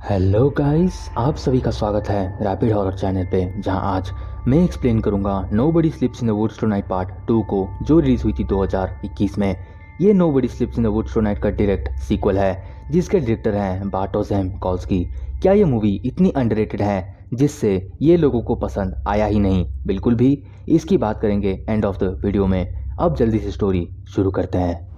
Hello guys, आप सभी का स्वागत है रैपिड हॉरर चैनल पे, जहां आज मैं एक्सप्लेन करूंगा nobody sleeps in the woods tonight part 2 को, जो रिलीज हुई थी 2021 में। ये nobody sleeps in the woods tonight का डायरेक्ट सीक्वल है, जिसके डायरेक्टर हैं बार्टोस एम कॉल्स्की। क्या ये मूवी इतनी अंडररेटेड है जिससे ये लोगों को पसंद आया ही नहीं? बिल्कुल भी। इसकी बात करेंगे एंड ऑफ द वीडियो में। अब जल्दी से स्टोरी शुरू करते हैं।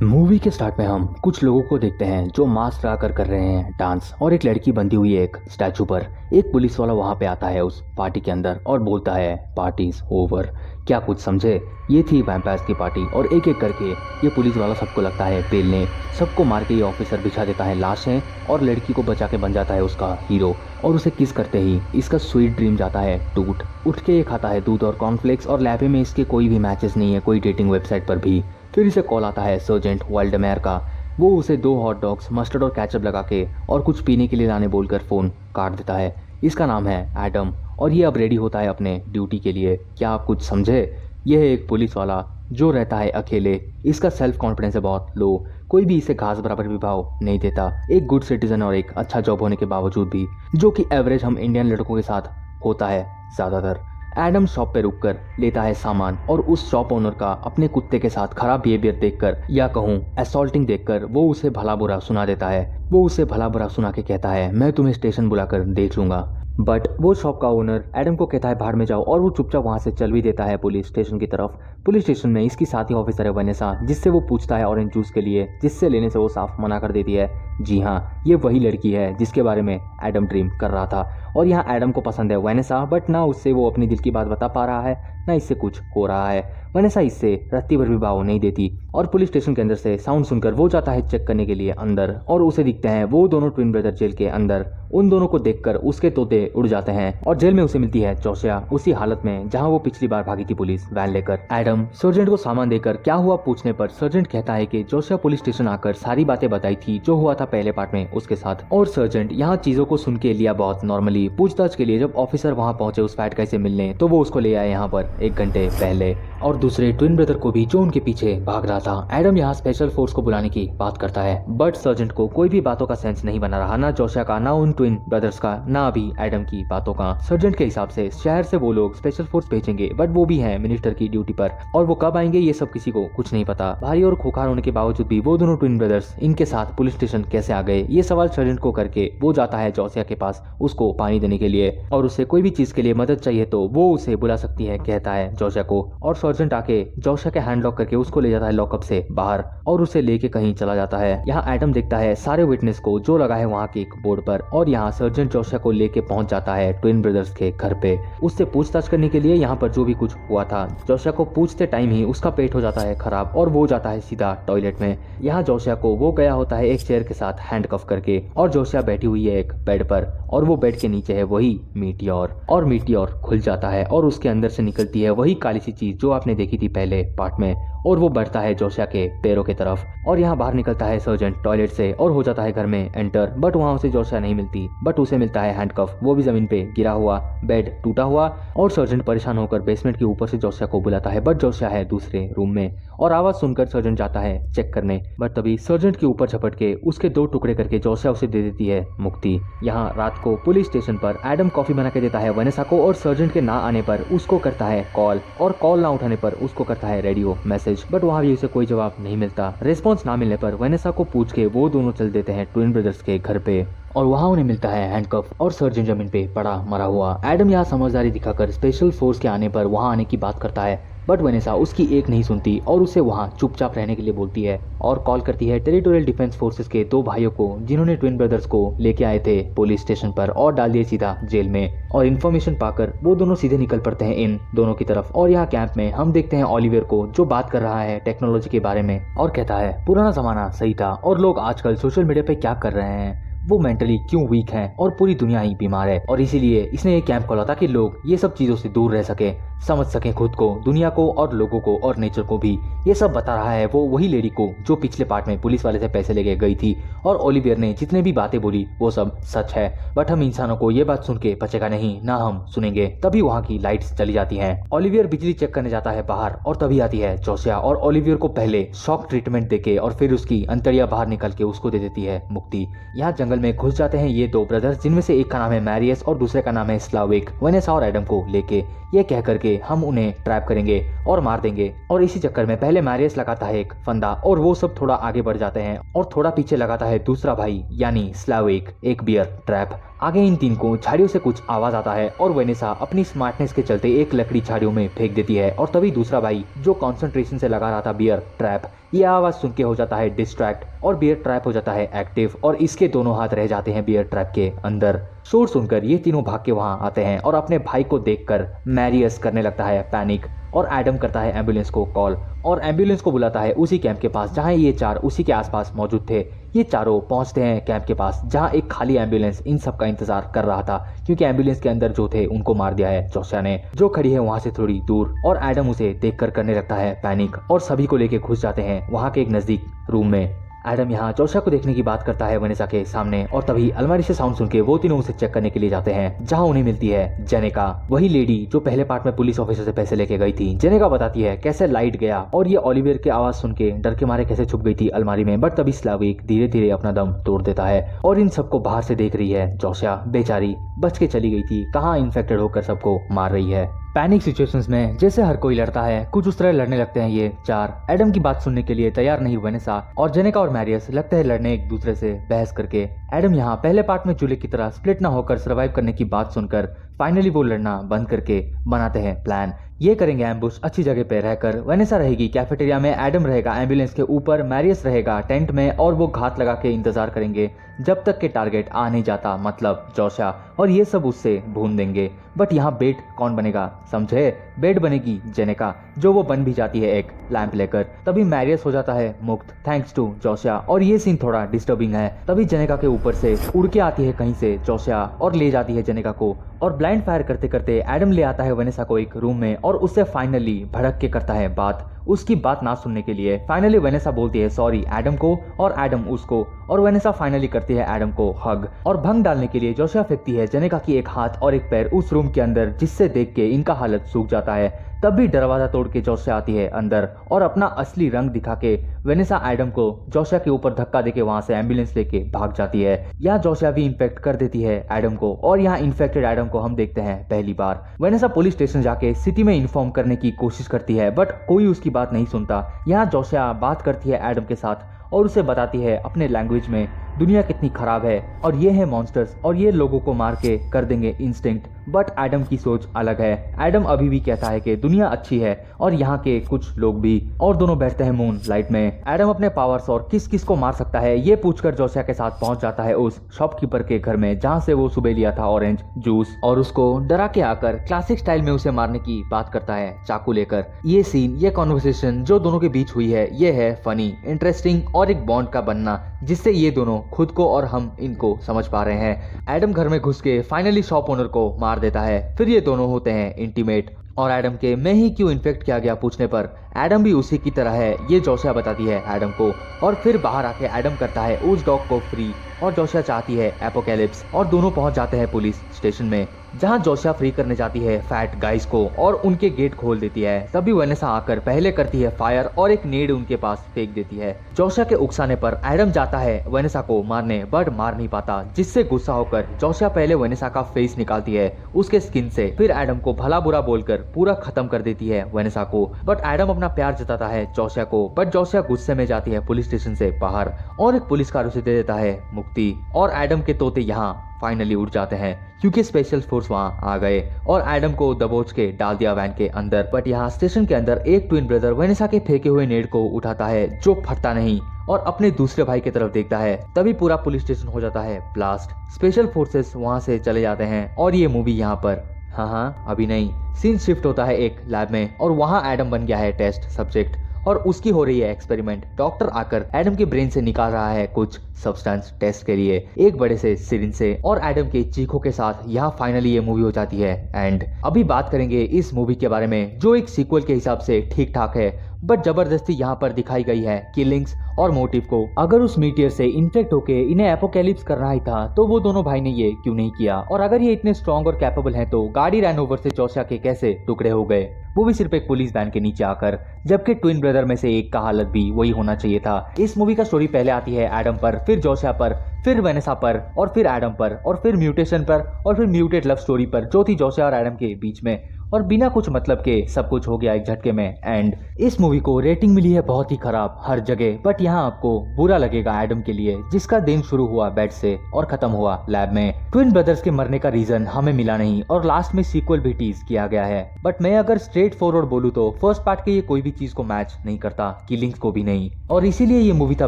मूवी के स्टार्ट में हम कुछ लोगों को देखते हैं जो मास्क लगाकर कर रहे हैं डांस, और एक लड़की बंधी हुई है एक स्टैचू पर। एक पुलिस वाला वहां पे आता है उस पार्टी के अंदर और बोलता है पार्टीज ओवर। क्या कुछ समझे? ये थी वैम्पायर्स की पार्टी, और एक एक करके ये पुलिस वाला सबको लगता है पेलने। सबको मार के ये ऑफिसर बिछा देता है लाशें, और लड़की को बचा के बन जाता है उसका हीरो। और उसे किस करते ही इसका स्वीट ड्रीम जाता है टूट। उठ के ये खाता है दूध और कॉर्नफ्लेक्स, और लैब में इसके कोई भी मैचेस नहीं है, कोई डेटिंग वेबसाइट पर भी। फिर इसे कॉल आता है सर्जेंट वाल्डेमेयर का। वो उसे 2 हॉट डॉग्स मस्टर्ड और केचप लगा के और कुछ पीने के लिए लाने बोलकर फ़ोन काट देता है। इसका नाम है एडम, और ये अब रेडी होता है अपने ड्यूटी के लिए। क्या आप कुछ समझे? यह है एक पुलिस वाला जो रहता है अकेले। इसका सेल्फ कॉन्फिडेंस है बहुत लो, कोई भी इसे घास बराबर भी भाव नहीं देता। एक गुड सिटीजन और एक अच्छा जॉब होने के बावजूद भी, जो कि एवरेज हम इंडियन लड़कों के साथ होता है ज़्यादातर। एडम शॉप पे रुककर लेता है सामान, और उस शॉप ओनर का अपने कुत्ते के साथ खराब बिहेवियर देखकर, या कहूँ असॉल्टिंग देखकर, वो उसे भला बुरा सुना देता है। वो उसे भला बुरा सुना के कहता है मैं तुम्हें स्टेशन बुलाकर देख लूंगा। बट वो शॉप का ओनर एडम को कहता है भाड़ में जाओ, और वो चुपचाप वहां से चल भी देता है पुलिस स्टेशन की तरफ। पुलिस स्टेशन में इसकी साथी ऑफिसर है वनेसा, जिससे वो पूछता है ऑरेंज जूस के लिए, जिससे लेने से वो साफ मना कर देती है। जी हाँ, ये वही लड़की है जिसके बारे में एडम ड्रीम कर रहा था। और यहाँ एडम को पसंद है वनेसा, बट ना उससे वो अपनी दिल की बात बता पा रहा है, ना इससे कुछ हो रहा है। वनेसा इससे रत्ती भर भी भाव नहीं देती, और पुलिस स्टेशन के अंदर से साउंड सुनकर वो जाता है चेक करने के लिए अंदर, और उसे दिखते हैं वो दोनों ट्विन ब्रदर जेल के अंदर। उन दोनों को देखकर उसके तोते उड़ जाते हैं, और जेल में उसे मिलती है जोशिया उसी हालत में जहां वो पिछली बार भागी थी पुलिस वैन लेकर। एडम सर्जेंट को सामान देकर क्या हुआ पूछने पर सर्जेंट कहता है कि जोशिया पुलिस स्टेशन आकर सारी बातें बताई थी जो हुआ था पहले पार्ट में उसके साथ। और सर्जेंट यहाँ चीजों को सुन के लिया बहुत नॉर्मली। पूछताछ के लिए जब ऑफिसर वहां पहुंचे उस फैट गाय से मिलने, तो वो उसको ले आए यहाँ पर 1 घंटे पहले, और दूसरे ट्विन ब्रदर को भी जो उनके पीछे भाग रहा था। एडम यहाँ स्पेशल फोर्स को बुलाने की बात करता है, बट सर्जेंट को कोई भी बातों का सेंस नहीं बना रहा, ना जोशिया का, ना उन ट्विन ब्रदर्स का, ना अभी एडम की बातों का। सर्जेंट के हिसाब से शहर से वो लोग स्पेशल फोर्स भेजेंगे, बट वो भी है मिनिस्टर की ड्यूटी पर, और वो कब आएंगे ये सब किसी को कुछ नहीं पता। भारी और खोखार होने के बावजूद भी वो दोनों ट्विन ब्रदर्स इनके साथ पुलिस स्टेशन कैसे आ गए, ये सवाल सर्जेंट को करके वो जाता है जोशिया के पास उसको पानी देने के लिए, और उससे कोई भी चीज के लिए मदद चाहिए तो वो उसे बुला सकती है, कहता है जोशिया को। और सर्जेंट आके जोशिया के हैंड लॉक करके उसको ले जाता है लॉकअप से बाहर, और उसे लेके कहीं चला जाता है। यहाँ एडम देखता है सारे विटनेस को जो लगा है वहाँ के एक बोर्ड पर, और यहाँ सर्जेंट जोशिया को लेके पहुंच जाता है ट्विन ब्रदर्स के घर पे उससे पूछताछ करने के लिए। यहाँ पर जो भी कुछ हुआ था, जोशिया को पूछते टाइम ही उसका पेट हो जाता है खराब, और वो जाता है सीधा टॉयलेट में। यहाँ जोशिया को वो गया होता है एक चेयर के साथ हैंडकफ करके, और जोशिया बैठी हुई है एक बेड पर, और वो बेड के नीचे है वही मीटियोर, और मीटियोर खुल जाता है, और उसके अंदर से निकलती है वही काली सी चीज जो आपने देखी थी पहले पार्ट में, और वो बढ़ता है जोशिया के पैरों की तरफ। और यहाँ बाहर निकलता है सर्जेंट टॉयलेट से और हो जाता है घर में एंटर, बट वहाँ उसे जोशिया नहीं मिलती, बट उसे मिलता है हैंडकफ, वो भी जमीन पे गिरा हुआ, बेड टूटा हुआ। और सर्जेंट परेशान होकर बेसमेंट के ऊपर से जोशिया को बुलाता है, बट जोशिया है दूसरे रूम में, और आवाज सुनकर सर्जेंट जाता है चेक करने, बट तभी सर्जेंट के ऊपर झपट के उसके 2 टुकड़े करके जोशिया उसे दे देती है मुक्ति। यहाँ रात को पुलिस स्टेशन पर एडम कॉफी बना के देता है वनेसा को, और सर्जेंट के ना आने पर उसको करता है कॉल, और कॉल ना उठाने पर उसको करता है रेडियो मैसेज, बट वहाँ भी उसे कोई जवाब नहीं मिलता। रिस्पॉन्स ना मिलने पर वनेसा को पूछ के वो दोनों चल देते हैं ट्विन ब्रदर्स के घर पे, और वहाँ उन्हें मिलता है हैंडकफ और सर्जेंट जमीन पे पड़ा मरा हुआ। एडम यहाँ समझदारी दिखाकर स्पेशल फोर्स के आने पर वहाँ आने की बात करता है, बट वनेसा उसकी एक नहीं सुनती और उसे वहाँ चुपचाप रहने के लिए बोलती है, और कॉल करती है टेरिटोरियल डिफेंस फोर्सेस के 2 भाइयों को जिन्होंने ट्विन ब्रदर्स को लेके आए थे पुलिस स्टेशन पर और डाल दिए सीधा जेल में। और इन्फॉर्मेशन पाकर वो दोनों सीधे निकल पड़ते हैं इन दोनों की तरफ। और यहाँ कैंप में हम देखते हैं ओलिवियर को जो बात कर रहा है टेक्नोलॉजी के बारे में, और कहता है पुराना जमाना सही था, और लोग आजकल सोशल मीडिया पे क्या कर रहे हैं, वो मेंटली क्यों वीक हैं और पूरी दुनिया ही बीमार है, और इसीलिए इसने ये कैंप खोला ताकि लोग ये सब चीजों से दूर रह सके, समझ सकें खुद को, दुनिया को और लोगों को और नेचर को भी। ये सब बता रहा है वो वही लेडी को जो पिछले पार्ट में पुलिस वाले से पैसे लेके गई थी, और ओलिवियर ने जितने भी बातें बोली वो सब सच है। बट हम इंसानों को ये बात सुन के बचेगा नहीं, ना हम सुनेंगे। तभी वहाँ की लाइट्स चली जाती हैं। ओलिवियर बिजली चेक करने जाता है बाहर, और तभी आती है जोसिया और ओलिवियर को पहले शॉक ट्रीटमेंट देके और फिर उसकी अंतड़िया बाहर निकल के उसको दे देती है मुक्ति। यहाँ जंगल में घुस जाते हैं ये दो ब्रदर्स, जिनमें से एक का नाम है मैरियस और दूसरे का नाम है स्लाविक, वेनेसा और एडम को लेके। ये कह करके हम उन्हें ट्रैप करेंगे और मार देंगे। और इसी चक्कर में पहले मैरियस लगाता है एक फंदा, और वो सब थोड़ा आगे बढ़ जाते हैं, और थोड़ा पीछे लगाता है दूसरा भाई यानी स्लाविक एक बियर ट्रैप। आगे इन तीन को झाड़ियों से कुछ आवाज आता है, और वेनेसा अपनी स्मार्टनेस के चलते एक लकड़ी झाड़ियों में फेंक देती है, और तभी दूसरा भाई जो कंसंट्रेशन से लगा रहा था बियर ट्रैप, ये आवाज सुन के हो जाता है डिस्ट्रैक्ट, और बियर ट्रैप हो जाता है एक्टिव, और इसके दोनों हाथ रह जाते हैं बियर ट्रैप के अंदर। शोर सुनकर ये तीनों भाग के वहां आते हैं, और अपने भाई को देखकर मैरियस करने लगता है पैनिक, और एडम करता है एम्बुलेंस को कॉल, और एम्बुलेंस को बुलाता है उसी कैंप के पास जहां ये चार उसी के आसपास मौजूद थे। ये चारों पहुंचते हैं कैंप के पास, जहां एक खाली एम्बुलेंस इन सब का इंतजार कर रहा था, क्योंकि एम्बुलेंस के अंदर जो थे उनको मार दिया है जोसिया ने, जो खड़ी है वहां से थोड़ी दूर। और एडम उसे देखकर करने लगता है पैनिक, और सभी को लेके घुस जाते हैं वहां के एक नजदीक रूम में। एडम यहाँ जोसिया को देखने की बात करता है वेनेसा के सामने, और तभी अलमारी से साउंड सुन के वो तीनों उसे चेक करने के लिए जाते हैं, जहाँ उन्हें मिलती है जेनेका, वही लेडी जो पहले पार्ट में पुलिस ऑफिसर से पैसे लेके गई थी। जेनेका बताती है कैसे लाइट गया, और ये ओलिवियर की आवाज सुन के डर के मारे कैसे छुप गई थी अलमारी में। बट तभी स्लाविक धीरे धीरे अपना दम तोड़ देता है, और इन सबको बाहर से देख रही है जोसिया, बेचारी बच के चली गई थी, कहाँ इन्फेक्टेड होकर सबको मार रही है। पैनिक सिचुएशंस में जैसे हर कोई लड़ता है, कुछ उस तरह लड़ने लगते हैं ये चार। एडम की बात सुनने के लिए तैयार नहीं वेनेसा, और जेनेका और मैरियस लगते हैं लड़ने एक दूसरे से बहस करके। एडम यहाँ पहले पार्ट में चूल्हे की तरह स्प्लिट ना होकर सर्वाइव करने की बात सुनकर फाइनली वो लड़ना बंद करके बनाते हैं प्लान। ये करेंगे एम्बुश अच्छी जगह पे रहकर। वेनेसा रहेगी कैफेटेरिया में, एडम रहेगा एम्बुलेंस के ऊपर, मैरियस रहेगा टेंट में, और वो घात लगा के इंतजार करेंगे जब तक के टारगेट आ नहीं जाता, मतलब जोसिया, और ये सब उससे भून देंगे। बट यहाँ बेट कौन बनेगा समझे? बेट बनेगी जेनेका, जो वो बन भी जाती है एक लैंप लेकर। तभी मैरियस हो जाता है मुक्त थैंक्स टू जोसिया, और ये सीन थोड़ा डिस्टर्बिंग है। तभी जेनेका के ऊपर से उड़ के आती है कहीं से जोसिया, और ले जाती है जेनेका को, और ब्लाइंड फायर करते करते एडम ले आता है वेनेसा को एक रूम में, और उससे फाइनली भड़क के करता है बात, उसकी बात ना सुनने के लिए। फाइनली वेनेसा बोलती है सॉरी एडम को, और एडम उसको, और वेनेसा फाइनली करती है एडम को हग। और भंग डालने के लिए जोसिया फेंकती है जेनेका की एक हाथ और एक पैर उस रूम के अंदर, जिससे देख के इनका हालत सूख जाता है। तब भी दरवाजा तोड़ के जोसिया आती है अंदर, और अपना असली रंग दिखा के वेनेसा एडम को जोसिया के ऊपर धक्का देके वहां से एम्बुलेंस लेके भाग जाती है। यहाँ जोसिया भी इन्फेक्ट कर देती है एडम को, और यहाँ इन्फेक्टेड एडम को हम देखते हैं पहली बार। वेनेसा पुलिस स्टेशन जाके सिटी में इन्फॉर्म करने की कोशिश करती है, बट कोई उसकी बात नहीं सुनता। यहाँ जोसिया बात करती है एडम के साथ, और उसे बताती है अपने लैंग्वेज में दुनिया कितनी खराब है, और ये है मॉन्स्टर्स, और ये लोगों को मार के कर देंगे इंस्टिंक्ट। बट एडम की सोच अलग है। एडम अभी भी कहता है कि दुनिया अच्छी है, और यहाँ के कुछ लोग भी, और दोनों बैठते हैं मून लाइट में। एडम अपने पावर्स और किस किस को मार सकता है ये पूछकर जोसिया के साथ पहुंच जाता है उस शॉपकीपर के घर में, जहाँ से वो सुबह लिया था ऑरेंज जूस, और उसको डरा के आकर क्लासिक स्टाइल में उसे मारने की बात करता है चाकू लेकर। ये सीन, ये कॉन्वर्सेशन जो दोनों के बीच हुई है, ये है फनी, इंटरेस्टिंग, और एक बॉन्ड का बनना, जिससे ये दोनों खुद को और हम इनको समझ पा रहे हैं। एडम घर में घुस के फाइनली शॉप ओनर को मार देता है। फिर ये दोनों होते हैं इंटीमेट, और एडम के मैं ही क्यों इन्फेक्ट किया गया पूछने पर एडम भी उसी की तरह है, ये जोसिया बताती है एडम को। और फिर बाहर आके एडम करता है उस डॉग को फ्री, और जोसिया चाहती है एपोकैलिप्स, और दोनों पहुंच जाते हैं पुलिस स्टेशन में, जहां जोसिया फ्री करने जाती है फैट गाइस को, और उनके गेट खोल देती है। तभी वेनेसा आकर पहले करती है फायर, और एक नेड उनके पास फेंक देती है। जोसिया के उकसाने पर एडम जाता है वेनेसा को मारने, बट मार नहीं पाता, जिससे गुस्सा होकर जोसिया पहले वेनेसा का फेस निकालती है उसके स्किन से, फिर एडम को भला बुरा बोलकर पूरा खत्म कर देती है वेनेसा को। बट एडम अपना प्यार जताता है जोसिया को, बट जोसिया गुस्से में जाती है पुलिस स्टेशन से बाहर, और एक पुलिस कार उसे दे देता है मुक्ति। और एडम के तोते यहाँ फाइनली उड़ जाते हैं, क्योंकि स्पेशल फोर्स वहां आ गए, और एडम को दबोच के डाल दिया वैन के अंदर। बट यहाँ स्टेशन के अंदर एक ट्विन ब्रदर वेनेसा के फेंके हुए नेड को उठाता है, जो फटता नहीं, और अपने दूसरे भाई की तरफ देखता है। तभी पूरा पुलिस स्टेशन हो जाता है ब्लास्ट। स्पेशल फोर्सेस वहां से चले जाते हैं, और ये मूवी यहाँ पर, हाँ अभी नहीं, सीन शिफ्ट होता है एक लैब में, और वहाँ एडम बन गया है टेस्ट सब्जेक्ट, और उसकी हो रही है एक्सपेरिमेंट। डॉक्टर आकर एडम के ब्रेन से निकाल रहा है कुछ सब्सटेंस टेस्ट के लिए एक बड़े से सिरिंज से, और एडम के चीखों के साथ यहाँ फाइनली ये मूवी हो जाती है एंड। अभी बात करेंगे इस मूवी के बारे में जो एक सीक्वल के हिसाब से ठीक ठाक है, बट जबरदस्ती यहाँ पर दिखाई गई है किलिंग्स और मोटिव को। अगर उस मीटियर से इन्फेक्ट होके इन्हें एपोकैलिप्स करना ही था तो वो दोनों भाई ने ये क्यों नहीं किया, और अगर ये इतने स्ट्रॉन्ग और कैपेबल हैं तो गाड़ी रैन ओवर से जोशिया के कैसे टुकड़े हो गए, वो भी सिर्फ एक पुलिस वैन के नीचे आकर, जबकि ट्विन ब्रदर में से एक का हालत भी वही होना चाहिए था। इस मूवी का स्टोरी पहले आती है एडम पर, फिर जोशिया पर, फिर वेनेसा पर, और फिर एडम पर, और फिर म्यूटेशन पर, और फिर म्यूटेड लव स्टोरी पर जो थी जोशिया और एडम के बीच में, और बिना कुछ मतलब के सब कुछ हो गया एक झटके में एंड। इस मूवी को रेटिंग मिली है बहुत ही खराब हर जगह, बट यहाँ आपको बुरा लगेगा एडम के लिए जिसका दिन शुरू हुआ बेड से और खत्म हुआ लैब में। ट्विन ब्रदर्स के मरने का रीजन हमें मिला नहीं और लास्ट में सीक्वल भी टीज किया गया है, बट मैं अगर स्ट्रेट फॉरवर्ड बोलूँ तो फर्स्ट पार्ट के ये कोई भी चीज को मैच नहीं करता, किलिंग्स को भी नहीं, और इसीलिए ये मूवी था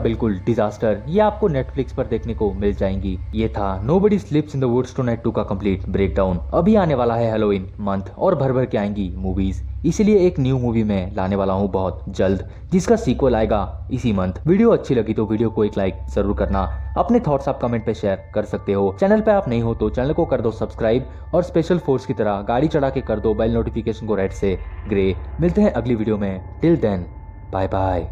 बिल्कुल डिजास्टर। ये आपको नेटफ्लिक्स पर देखने को मिल जाएंगी। ये था nobody sleeps in the woods tonight 2 का कंप्लीट ब्रेकडाउन। अभी आने वाला है हैलोवीन मंथ और भर भर के आएंगी मूवीज, इसीलिए एक न्यू मूवी में लाने वाला हूँ बहुत जल्द जिसका सीक्वल आएगा इसी मंथ। वीडियो अच्छी लगी तो वीडियो को एक लाइक जरूर करना, अपने थॉट्स आप कमेंट पे शेयर कर सकते हो। चैनल पे आप नहीं हो तो चैनल को कर दो सब्सक्राइब, और स्पेशल फोर्स की तरह गाड़ी चढ़ा के कर दो बेल नोटिफिकेशन को रेड से ग्रे। मिलते हैं अगली वीडियो में, टिल देन बाय बाय।